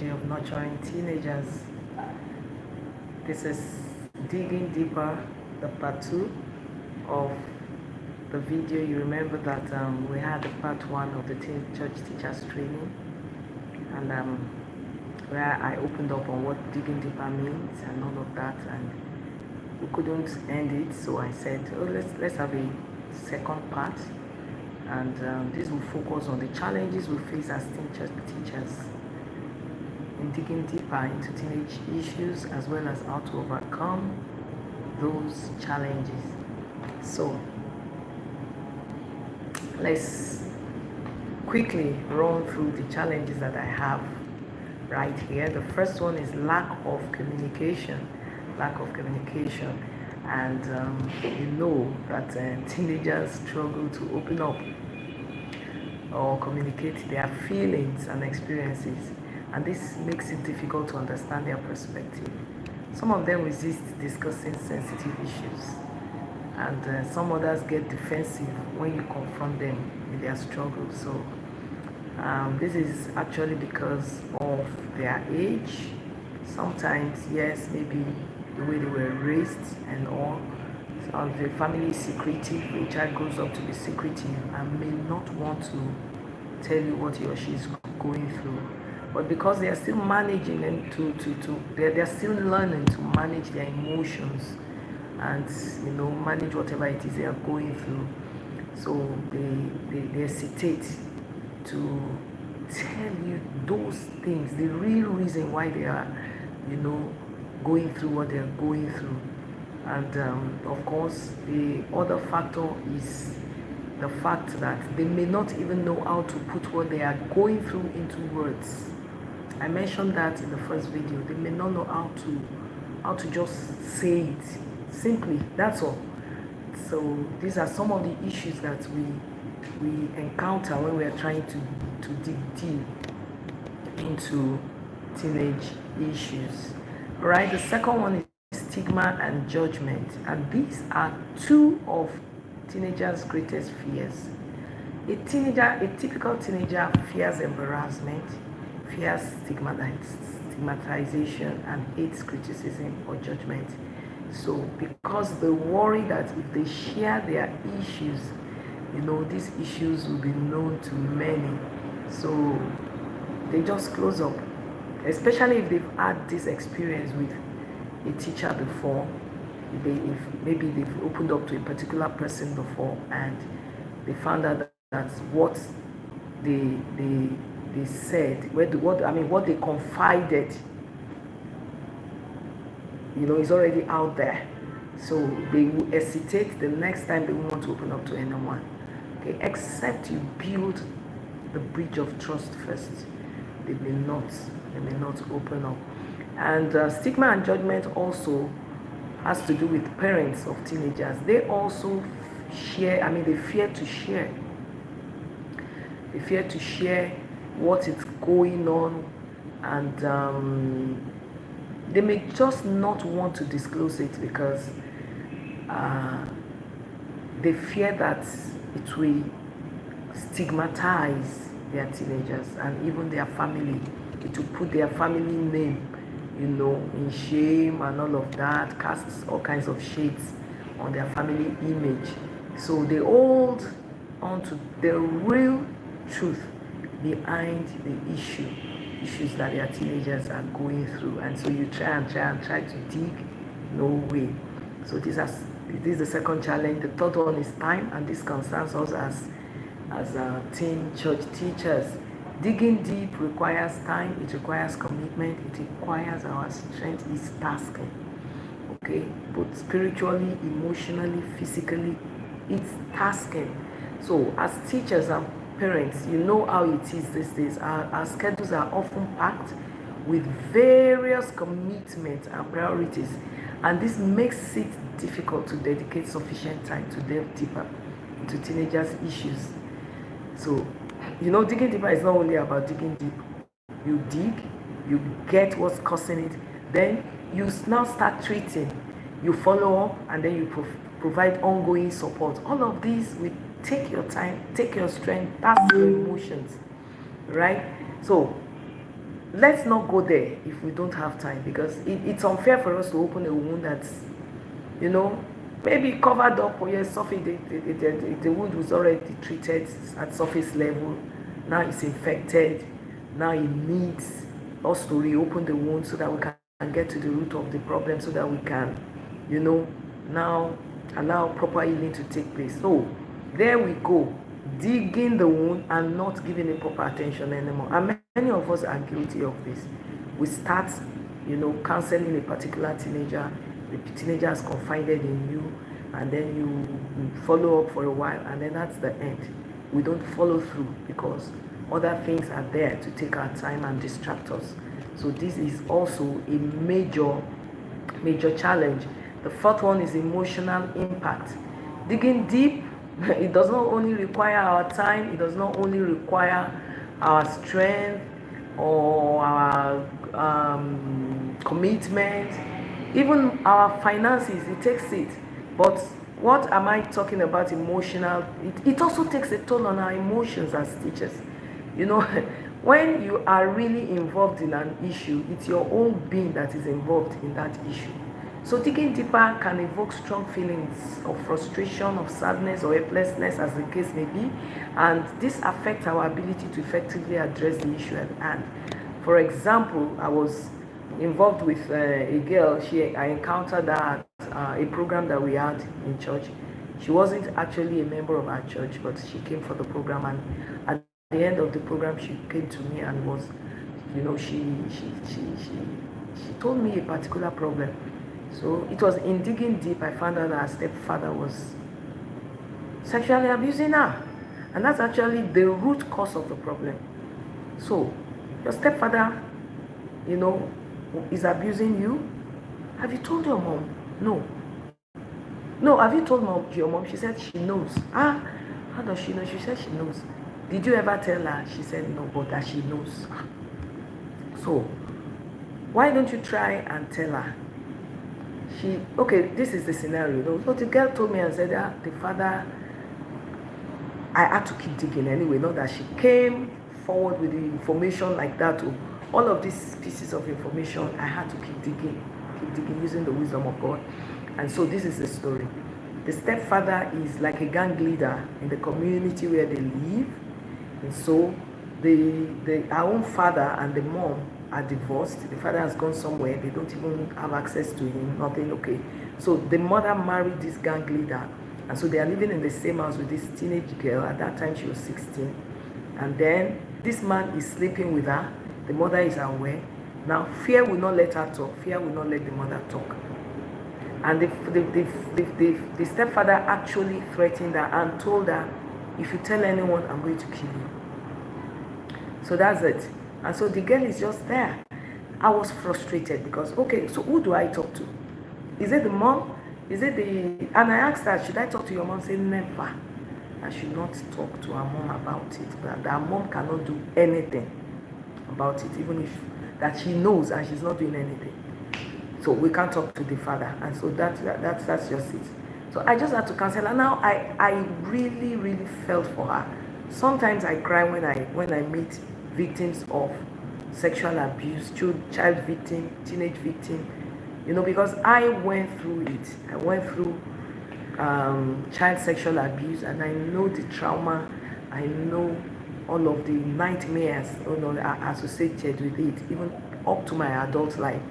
strategy of nurturing teenagers. This is Digging Deeper, the part 2 of the video. You remember that we had the part 1 of the teen church teachers training, and where I opened up on what digging deeper means and all of that, and we couldn't end it, so I said, oh, let's have a second part, and this will focus on the challenges we face as teen church teachers in digging deeper into teenage issues, as well as how to overcome those challenges. So let's quickly run through the challenges that I have right here. The first one is lack of communication. And you know that teenagers struggle to open up or communicate their feelings and experiences, and this makes it difficult to understand their perspective. Some of them resist discussing sensitive issues, and some others get defensive when you confront them with their struggles. So this is actually because of their age. Sometimes, yes, maybe the way they were raised and all. So the family is secretive. A child grows up to be secretive and may not want to tell you what he or she is going through. But because they are still managing and they're still learning to manage their emotions and manage whatever it is they are going through. So they hesitate to tell you those things, the real reason why they are, going through what they are going through. And of course, the other factor is the fact that they may not even know how to put what they are going through into words. I mentioned that in the first video. They may not know how to just say it simply. That's all. So these are some of the issues that we encounter when we are trying to dig deep into teenage issues. All right. The second one is stigma and judgment, and these are two of teenagers' greatest fears. A typical teenager fears embarrassment, fears stigmatization, and hates criticism or judgment. So because they worry that if they share their issues, these issues will be known to many. So they just close up, especially if they've had this experience with a teacher before. If maybe they've opened up to a particular person before and they found out that what they said, what they confided, is already out there. So they will hesitate the next time they want to open up to anyone. Okay, except you build the bridge of trust first. They may not open up. And stigma and judgment also has to do with parents of teenagers. They also share, they fear to share. They fear to share what is going on, and they may just not want to disclose it because they fear that it will stigmatize their teenagers and even their family. It will put their family name, in shame and all of that, casts all kinds of shades on their family image. So they hold on to the real truth behind the issues that their teenagers are going through. And so you try to dig, no way. So this is the second challenge. The third one is time, and this concerns us as teen church teachers. Digging deep requires time, it requires commitment, it requires our strength, is tasking. Okay, both spiritually, emotionally, physically, it's tasking. So as teachers and parents, you know how it is these days. Our schedules are often packed with various commitments and priorities, and this makes it difficult to dedicate sufficient time to delve deeper into teenagers' issues. So, digging deeper is not only about digging deep. You dig, you get what's causing it, then you now start treating, you follow up, and then you provide ongoing support. All of these will take your time, take your strength, that's your emotions, right? So let's not go there if we don't have time, because it's unfair for us to open a wound that's, maybe covered up, or yes, surface, the wound was already treated at surface level. Now it's infected. Now it needs us to reopen the wound so that we can get to the root of the problem, so that we can, now allow proper healing to take place. So there we go, digging the wound and not giving it proper attention anymore. And many of us are guilty of this. We start, counseling a particular teenager. The teenager is confided in you, and then you follow up for a while, and then that's the end. We don't follow through because other things are there to take our time and distract us. So this is also a major challenge. The fourth one is emotional impact. Digging deep, it does not only require our time, it does not only require our strength or our commitment, even our finances, it takes it. But what am I talking about emotional? It also takes a toll on our emotions as teachers. When you are really involved in an issue, it's your own being that is involved in that issue. So digging deeper can evoke strong feelings of frustration, of sadness, or helplessness, as the case may be, and this affects our ability to effectively address the issue at hand. For example, I was involved with a girl. I encountered her at a program that we had in church. She wasn't actually a member of our church, but she came for the program, and at the end of the program, she came to me and was, she told me a particular problem. So it was in digging deep, I found out that her stepfather was sexually abusing her. And that's actually the root cause of the problem. So, your stepfather, is abusing you. Have you told your mom? No. No, have you told your mom? She said she knows. How does she know? She said she knows. Did you ever tell her? She said no, but that she knows. So, why don't you try and tell her? This is the scenario. So the girl told me and said that the father, I had to keep digging anyway, not that she came forward with the information like that. All of these pieces of information, I had to keep digging using the wisdom of God. And so this is the story. The stepfather is like a gang leader in the community where they live. And so our own father and the mom are divorced. The father has gone somewhere. They don't even have access to him, nothing. Okay. So the mother married this gang leader. And so they are living in the same house with this teenage girl. At that time, she was 16. And then this man is sleeping with her. The mother is aware. Now, fear will not let her talk. Fear will not let the mother talk. And the stepfather actually threatened her and told her, if you tell anyone, I'm going to kill you. So that's it. And so the girl is just there. I was frustrated because, so who do I talk to? Is it the mom? And I asked her, should I talk to your mom? She said, never. I should not talk to her mom about it. That her mom cannot do anything about it, even if that she knows and she's not doing anything. So we can't talk to the father. And so that's just it. So I just had to cancel her. Now I really, really felt for her. Sometimes I cry when I meet victims of sexual abuse, child victim, teenage victim, because I went through it. I went through child sexual abuse, and I know the trauma. I know all of the nightmares are associated with it, even up to my adult life.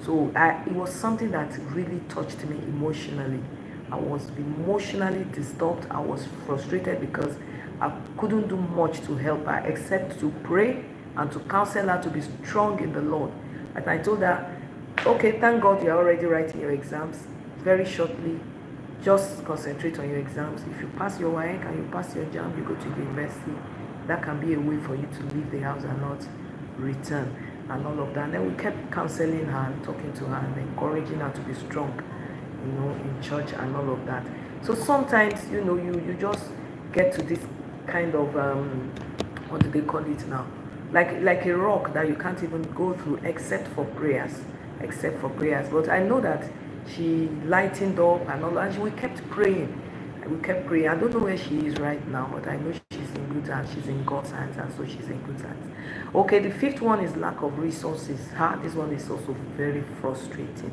So it was something that really touched me emotionally. I was emotionally disturbed. I was frustrated because I couldn't do much to help her except to pray and to counsel her to be strong in the Lord. And I told her, thank God you're already writing your exams. Very shortly, just concentrate on your exams. If you pass your WAEC and you pass your JAMB, you go to the university. That can be a way for you to leave the house and not return and all of that. And then we kept counseling her and talking to her and encouraging her to be strong, in church and all of that. So sometimes, you just get to this kind of, what do they call it now? Like a rock that you can't even go through except for prayers. But I know that she lightened up and all that. And we kept praying. I don't know where she is right now, but I know she's in good hands. She's in God's hands, and so she's in good hands. Okay, the fifth one is lack of resources. This one is also very frustrating.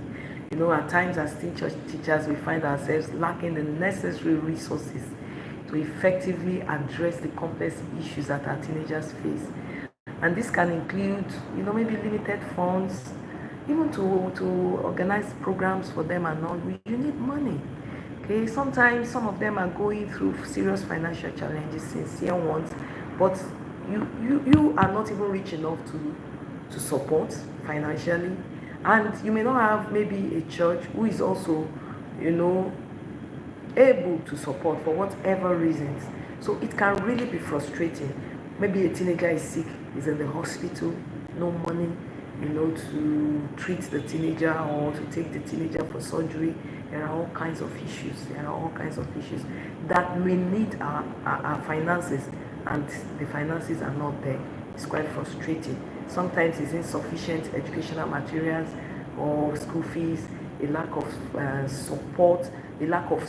You know, at times as teachers, we find ourselves lacking the necessary resources to effectively address the complex issues that our teenagers face. And this can include, you know, maybe limited funds, even to organize programs for them and all. You need money. Okay, sometimes some of them are going through serious financial challenges, sincere ones, but you are not even rich enough to support financially, and you may not have maybe a church who is also, you know, able to support for whatever reasons. So it can really be frustrating. Maybe a teenager is sick, is in the hospital, no money, you know, to treat the teenager or to take the teenager for surgery. There are all kinds of issues. That we need our finances, and the finances are not there. It's quite frustrating. Sometimes it's insufficient educational materials or school fees, a lack of support, a lack of,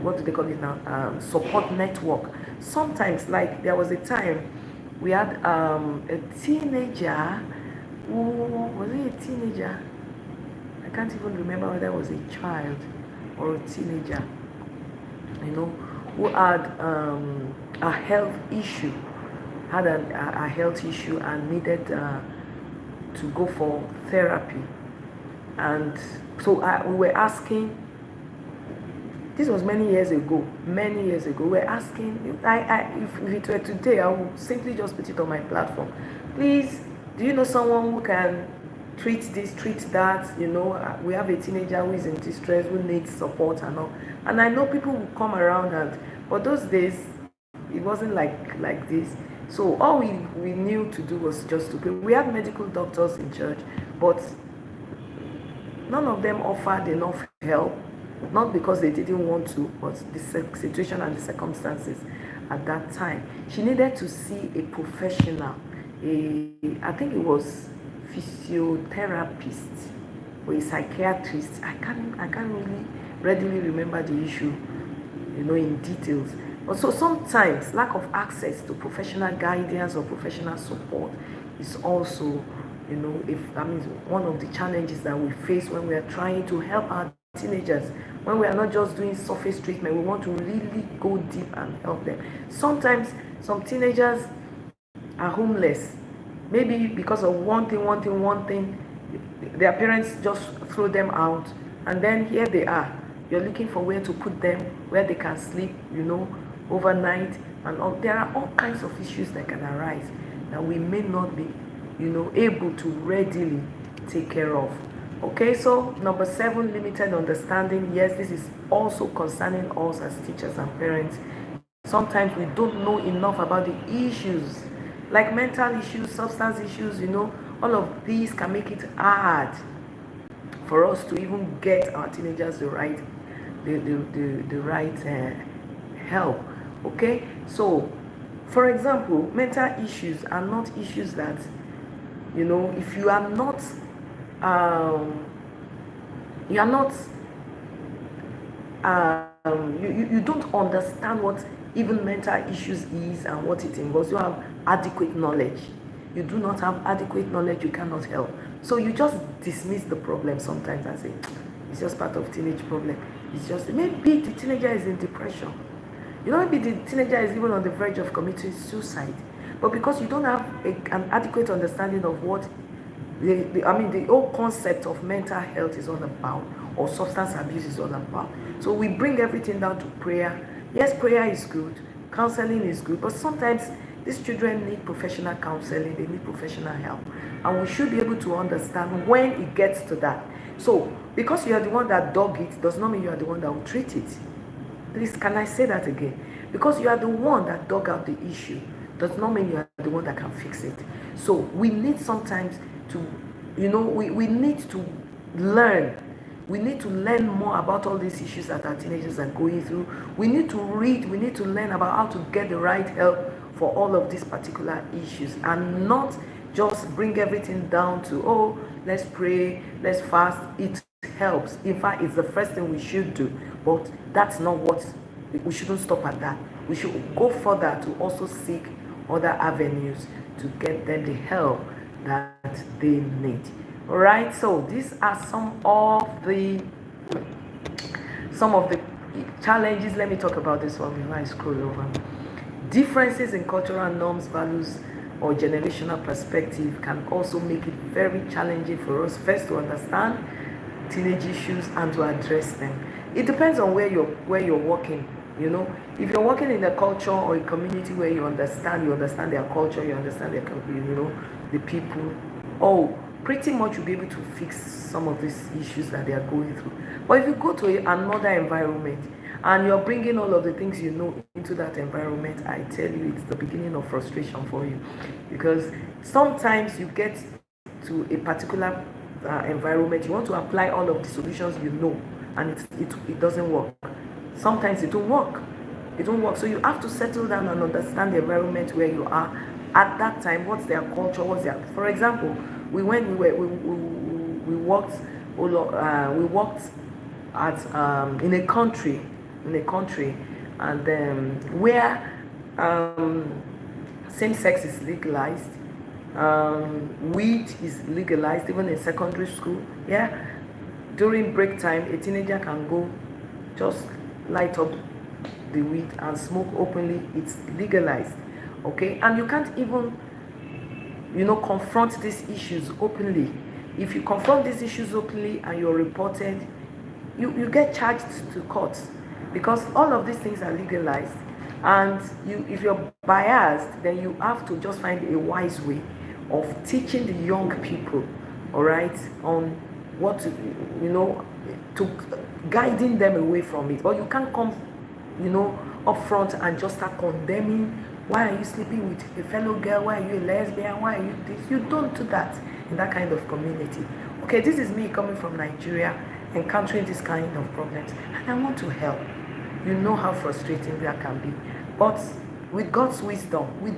what do they call it now, support network. Sometimes, like there was a time we had a teenager who, was he a teenager? I can't even remember whether it was a child or a teenager, you know, who had a health issue, a health issue and needed to go for therapy. And so we were asking, this was many years ago, we're asking, if it were today, I would simply just put it on my platform. Please, do you know someone who can treat this, treat that? You know, we have a teenager who is in distress, who needs support and all. And I know people will come around, and but those days, it wasn't like this. So all we knew to do was just to pray. We had medical doctors in church, but none of them offered enough help. Not because they didn't want to, but the situation and the circumstances at that time. She needed to see a professional, I think it was physiotherapist or a psychiatrist. I can't really readily remember the issue, you know, in details. But so sometimes lack of access to professional guidance or professional support is also, you know, one of the challenges that we face when we are trying to help our teenagers. When we are not just doing surface treatment, we want to really go deep and help them. Sometimes some teenagers are homeless, maybe because of one thing. Their parents just throw them out, and then here they are. You're looking for where to put them, where they can sleep, you know, overnight, and all. There are all kinds of issues that can arise that we may not be, you know, able to readily take care of. Okay, so number 7, limited understanding. Yes, this is also concerning us as teachers and parents. Sometimes we don't know enough about the issues, like mental issues, substance issues, you know. All of these can make it hard for us to even get our teenagers the right help. Okay, so for example, mental issues are not issues that, you know, if you are not you don't understand what even mental issues is and what it involves. You have adequate knowledge. You do not have adequate knowledge, you cannot help. So you just dismiss the problem sometimes and say, it's just part of teenage problem. It's just, maybe the teenager is in depression. You know, maybe the teenager is even on the verge of committing suicide. But because you don't have an adequate understanding of what the whole concept of mental health is all about, or substance abuse is all about. So we bring everything down to prayer. Yes, prayer is good, counseling is good, but sometimes these children need professional counseling, they need professional help. And we should be able to understand when it gets to that. So, because you are the one that dug it, does not mean you are the one that will treat it. Please, can I say that again? Because you are the one that dug out the issue, does not mean you are the one that can fix it. So, we need sometimes to, you know, we need to learn. We need to learn more about all these issues that our teenagers are going through. We need to read, we need to learn about how to get the right help for all of these particular issues, and not just bring everything down to, oh, let's pray, let's fast. It helps. In fact, it's the first thing we should do, but that's not what, we shouldn't stop at that. we should go further to also seek other avenues to get them the help that they need. All right, so these are some of the challenges. Let me talk about this one before I scroll over. Differences in cultural norms, values, or generational perspective can also make it very challenging for us first to understand teenage issues and to address them. It depends on where you're working. You know, if you're working in a culture or a community where you understand their culture, you understand their, the people. Oh, pretty much you'll be able to fix some of these issues that they are going through. But if you go to another environment and you're bringing all of the things you know into that environment, I tell you, it's the beginning of frustration for you, because sometimes you get to a particular environment, you want to apply all of the solutions you know, and it doesn't work. Sometimes it won't work. It won't work. So you have to settle down and understand the environment where you are at that time. What's their culture? For example, we worked at in a country, and where same sex is legalized. Weed is legalized even in secondary school. Yeah, during break time, a teenager can go just light up the weed and smoke openly. It's legalized. Okay, and you can't even confront these issues openly. If you confront these issues openly and you're reported, you get charged to court, because all of these things are legalized. And if you're biased, then you have to just find a wise way of teaching the young people, all right, on what to guiding them away from it. But you can't come up front and just start condemning. Why are you sleeping with a fellow girl? Why are you a lesbian? Why are you this? You don't do that in that kind of community. Okay, this is me coming from Nigeria, encountering this kind of problems, and I want to help. You know how frustrating that can be. But with God's wisdom, we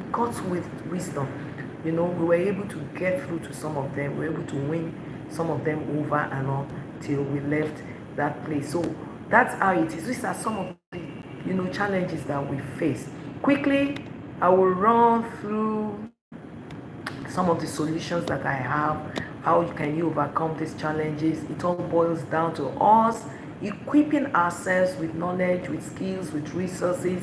were able to get through to some of them. We were able to win some of them over and all till we left that place. So that's how it is. These are some of the challenges that we face. Quickly, I will run through some of the solutions that I have. How can you overcome these challenges? It all boils down to us equipping ourselves with knowledge, with skills, with resources,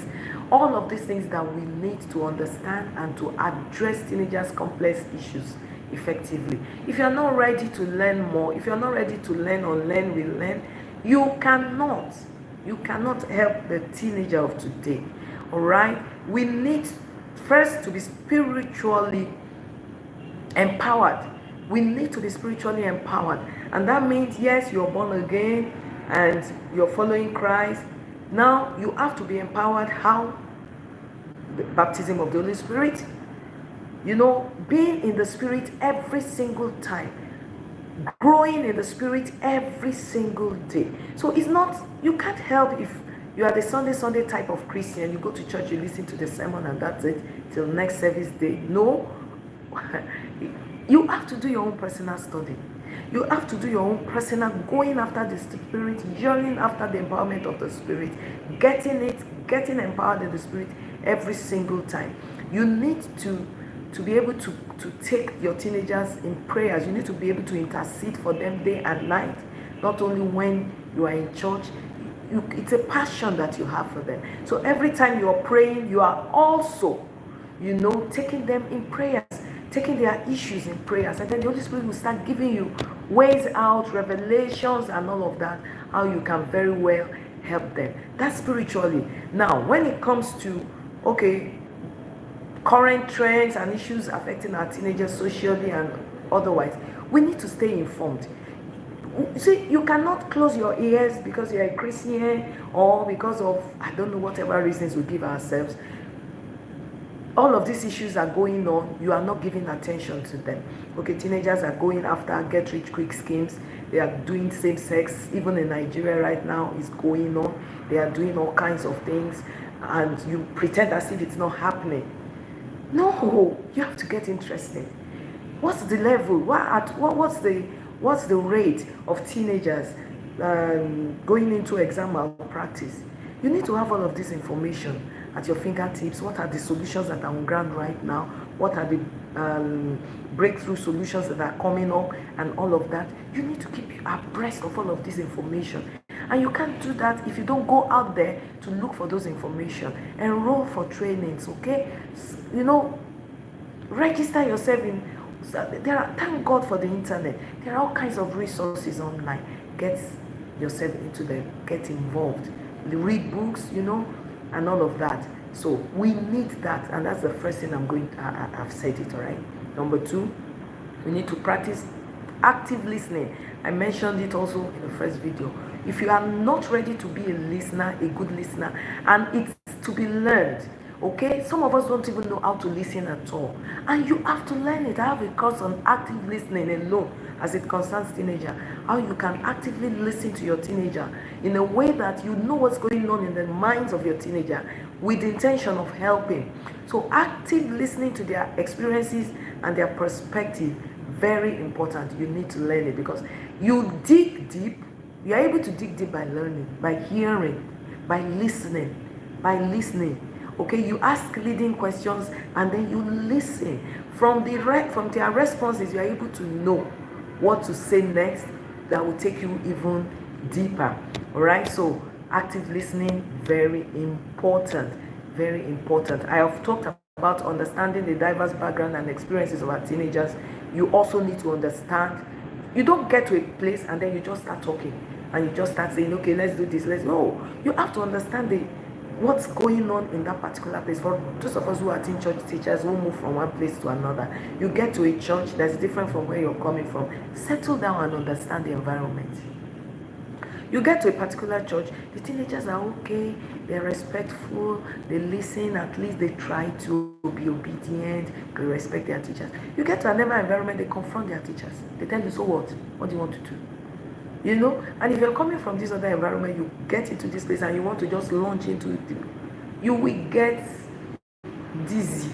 all of these things that we need to understand and to address teenagers' complex issues effectively. If you're not ready to learn more, if you're not ready to learn or relearn, you cannot help the teenager of today. All right, we need first to be spiritually empowered. We need to be spiritually empowered, and that means, yes, you're born again and you're following Christ. Now you have to be empowered. How? The baptism of the Holy Spirit, being in the Spirit every single time, growing in the Spirit every single day. So it's not, you can't help if you are the Sunday type of Christian. You go to church, you listen to the sermon, and that's it till next service day. No. You have to do your own personal study. You have to do your own personal going after the Spirit, yearning after the empowerment of the Spirit, getting empowered in the Spirit every single time. You need to be able to take your teenagers in prayers. You need to be able to intercede for them day and night, not only when you are in church. It's a passion that you have for them. So every time you are praying, you are also, taking them in prayers, taking their issues in prayers, and then the Holy Spirit will start giving you ways out, revelations, and all of that, how you can very well help them. That's spiritually. Now, when it comes to, current trends and issues affecting our teenagers socially and otherwise, we need to stay informed. See, you cannot close your ears because you're a Christian or because of, I don't know, whatever reasons we give ourselves. All of these issues are going on. You are not giving attention to them. Teenagers are going after get-rich-quick schemes. They are doing same sex. Even in Nigeria right now, is going on. They are doing all kinds of things, and you pretend as if it's not happening. No, you have to get interested. What's the level? What's the rate of teenagers going into exam malpractice? You need to have all of this information at your fingertips? What are the solutions that are on ground right now? What are the breakthrough solutions that are coming up and all of that? You need to keep abreast of all of this information. And you can't do that if you don't go out there to look for those information. Enroll for trainings, okay? Register yourself in. Thank God for the internet. There are all kinds of resources online. Get yourself into them. Get involved. Read books, and all of that. So we need that, and that's the first thing I've said it, all right? Number 2, we need to practice active listening. I mentioned it also in the first video. If you are not ready to be a listener, a good listener, and it's to be learned, okay? Some of us don't even know how to listen at all, and you have to learn it. I have a course on active listening alone as it concerns teenager, how you can actively listen to your teenager in a way that you know what's going on in the minds of your teenager with the intention of helping. So active listening to their experiences and their perspective, very important. You need to learn it, because you dig deep. You are able to dig deep by learning, by hearing, by listening. Okay, you ask leading questions and then you listen. From their responses, you are able to know what to say next that will take you even deeper. All right, so active listening, very important. Very important. I have talked about understanding the diverse background and experiences of our teenagers. You also need to understand. You don't get to a place and then you just start talking and you just start saying, okay, let's do this. No, you have to understand what's going on in that particular place. For those of us who are teen church teachers who move from one place to another, you get to a church that's different from where you're coming from. Settle down and understand the environment. You get to a particular church, the teenagers are okay, they're respectful, they listen, at least they try to be obedient, they respect their teachers. You get to another environment, they confront their teachers. They tell you, so what? What do you want to do? And if you're coming from this other environment, you get into this place and you want to just launch into it, you will get dizzy.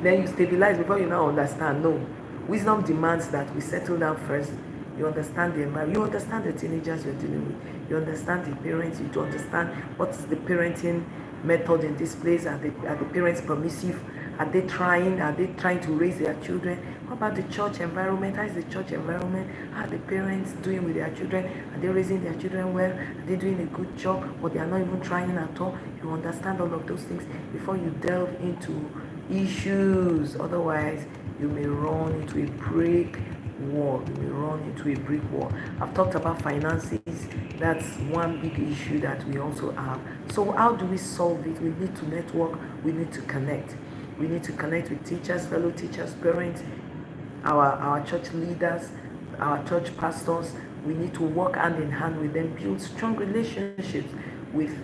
Then you stabilize before you now understand. No, wisdom demands that we settle down first. You understand the environment. You understand the teenagers you're dealing with. You understand the parents. You understand what's the parenting method in this place. Are the parents permissive? Are they trying to raise their children? What about the church environment? How is the church environment? How are the parents doing with their children? Are they raising their children well? Are they doing a good job? Or they are not even trying at all? You understand all of those things before you delve into issues. Otherwise, you may run into a brick wall. I've talked about finances. That's one big issue that we also have. So how do we solve it? We need to network. We need to connect. We need to connect with teachers, fellow teachers, parents, our church leaders, our church pastors. We need to work hand in hand with them, build strong relationships with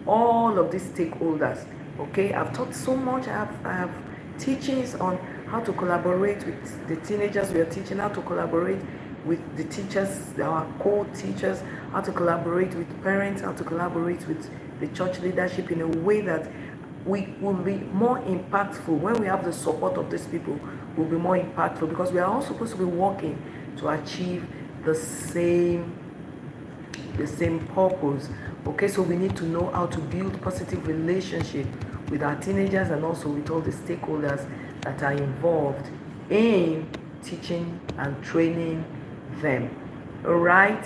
all of these stakeholders. Okay, I've taught so much. I have teachings on how to collaborate with the teenagers we are teaching, how to collaborate with the teachers, our co-teachers, how to collaborate with parents, how to collaborate with the church leadership in a way that we will be more impactful. When we have the support of these people, we'll be more impactful, because we are all supposed to be working to achieve the same purpose. Okay, so we need to know how to build positive relationship with our teenagers and also with all the stakeholders that are involved in teaching and training them. All right,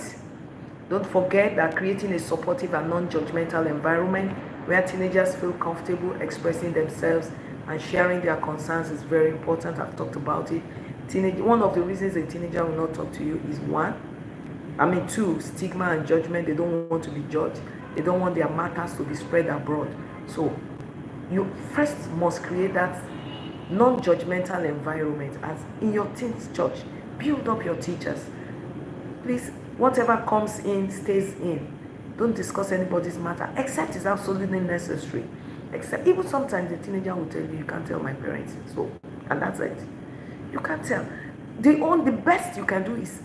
don't forget that creating a supportive and non-judgmental environment where teenagers feel comfortable expressing themselves and sharing their concerns is very important. I've talked about it. One of the reasons a teenager will not talk to you is 2, stigma and judgment. They don't want to be judged. They don't want their matters to be spread abroad. So you first must create that non-judgmental environment as in your teens church. Build up your teachers. Please, whatever comes in stays in. Don't discuss anybody's matter except it's absolutely necessary. Except even sometimes the teenager will tell you can't tell my parents. So, and that's it. You can't tell. The best you can do is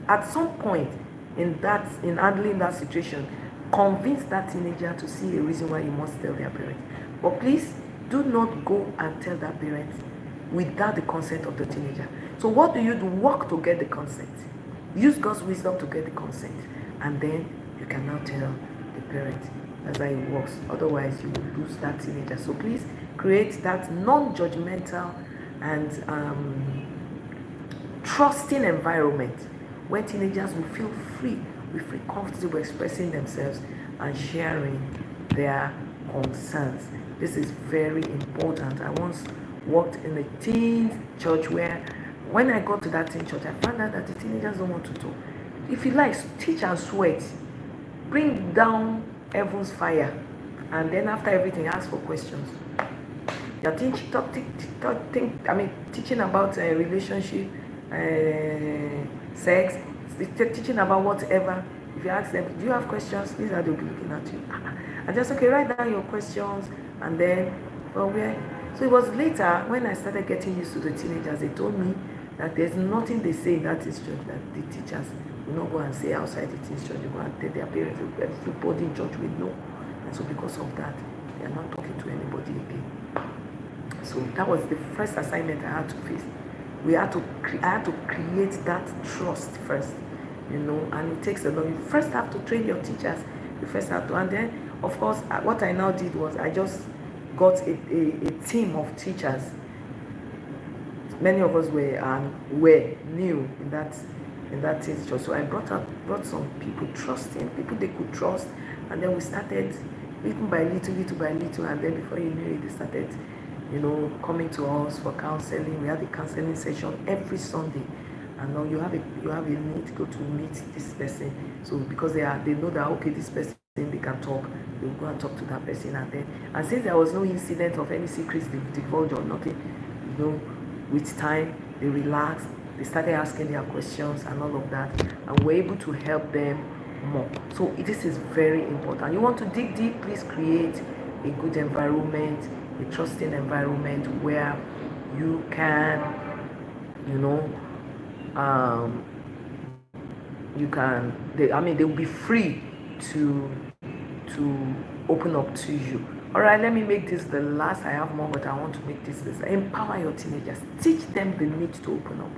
at some point in handling that situation, convince that teenager to see a reason why you must tell their parents. But please do not go and tell that parent without the consent of the teenager. So what do? Work to get the consent. Use God's wisdom to get the consent, and then you can now tell the parent. That's how it works. Otherwise, you will lose that teenager. So please create that non-judgmental and trusting environment where teenagers will feel free, will feel comfortable expressing themselves and sharing their concerns. This is very important. I once worked in a teen church where when I got to that teen church, I found out that the teenagers don't want to talk. If you like, teach and sweat. Bring down heaven's fire. And then after everything, ask for questions. You're teaching about relationship, sex, teaching about whatever. If you ask them, do you have questions? These are they'll be looking at you. And just, okay, write down your questions. And then, well, where? So it was later when I started getting used to the teenagers, they told me that there's nothing they say in that church that the teachers will not go and say outside the teens church. They go and tell their parents, everybody in church will know. And so because of that, they are not talking to anybody again. So that was the first assignment I had to face. I had to create that trust first, and it takes a lot. You first have to train your teachers. You first have to, and then, of course, what I now did was I just got a team of teachers. Many of us were new in that teacher. So I brought some people, trusting people they could trust, and then we started little by little, and then before you knew it, they started, coming to us for counseling. We had a counseling session every Sunday, and now you have a need to go to meet this person. So because they know that, okay, this person, they can talk, they'll go and talk to that person, and since there was no incident of any secrets divulged or nothing, with time they relaxed, they started asking their questions and all of that, and we're able to help them more. So this is very important. You want to dig deep, please create a good environment, a trusting environment where you can, they will be free to open up to you. All right, let me make this the last. I have more, but I want to make this. Empower your teenagers. Teach them the need to open up.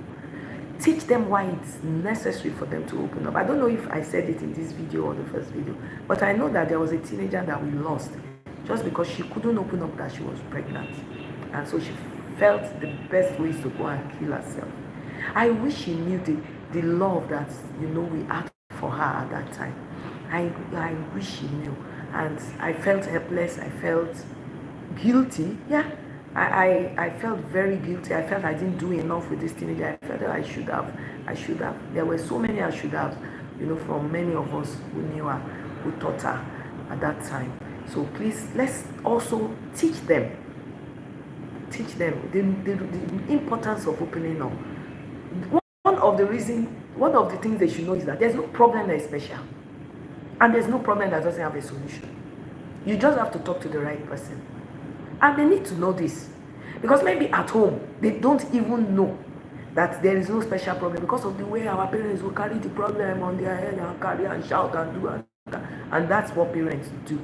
Teach them why it's necessary for them to open up. I don't know if I said it in this video or the first video, but I know that there was a teenager that we lost just because she couldn't open up that she was pregnant. And so she felt the best ways to go and kill herself. I wish she knew the love that, we had for her at that time. I wish she knew. And I felt helpless. I felt guilty. Yeah. I felt very guilty. I felt I didn't do enough with this teenager. I felt that I should have. There were so many I should have, from many of us who knew her, who taught her at that time. So please, let's also teach them the importance of opening up. One of the things they should know is that there's no problem that is special. And there's no problem that doesn't have a solution. You just have to talk to the right person. And they need to know this. Because maybe at home, they don't even know that there is no special problem because of the way our parents will carry the problem on their head and carry and shout and do and that's what parents do.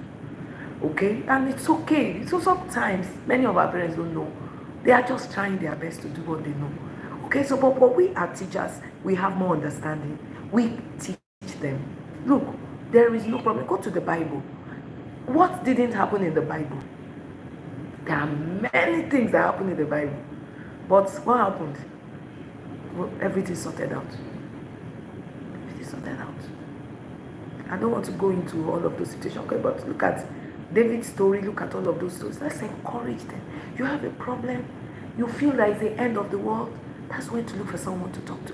Okay? And it's okay. So sometimes, many of our parents don't know. They are just trying their best to do what they know. Okay? So, but we are teachers. We have more understanding. We teach them. Look, there is no problem. Go to the Bible. What didn't happen in the Bible? There are many things that happen in the Bible. But what happened? Well, everything sorted out. Everything sorted out. I don't want to go into all of those situations, okay? But look at David's story. Look at all of those stories. Let's encourage them. You have a problem. You feel like it's the end of the world. That's when to look for someone to talk to.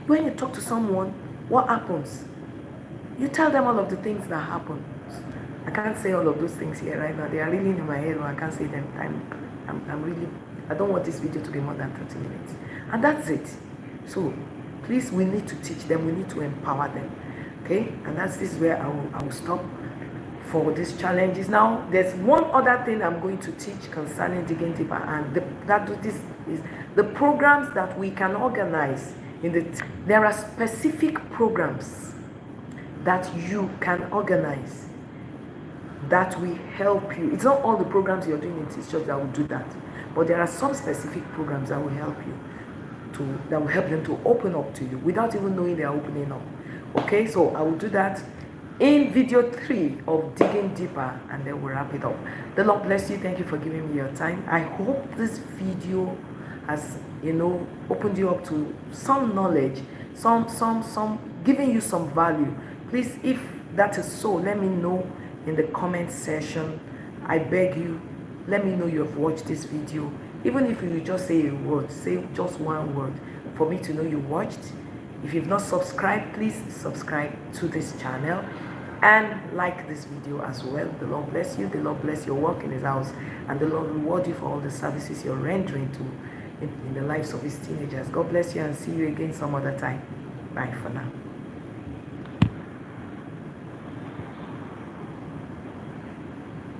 When you talk to someone, what happens? You tell them all of the things that happen. I can't say all of those things here right now. They are really in my head, or I can't say them. I don't want this video to be more than 30 minutes. And that's it. So, please, we need to teach them. We need to empower them. Okay? And this is where I will stop for these challenges. Now, there's one other thing I'm going to teach concerning digging deeper, and this is the programs that we can organize. There are specific programs that you can organize that will help you. It's not all the programs you're doing in this church that will do that, but there are some specific programs that will help you that will help them to open up to you without even knowing they are opening up. Okay, so I will do that in video 3 of digging deeper, and then we'll wrap it up. The Lord bless you. Thank you for giving me your time. I hope this video has, opened you up to some knowledge, some giving you some value. Please, if that is so, let me know in the comment section. I beg you, let me know you have watched this video. Even if you just say a word, say just one word for me to know you watched. If you've not subscribed, please subscribe to this channel and like this video as well. The Lord bless you. The Lord bless your work in his house, and the Lord reward you for all the services you're rendering in the lives of his teenagers. God bless you, and see you again some other time. Bye for now.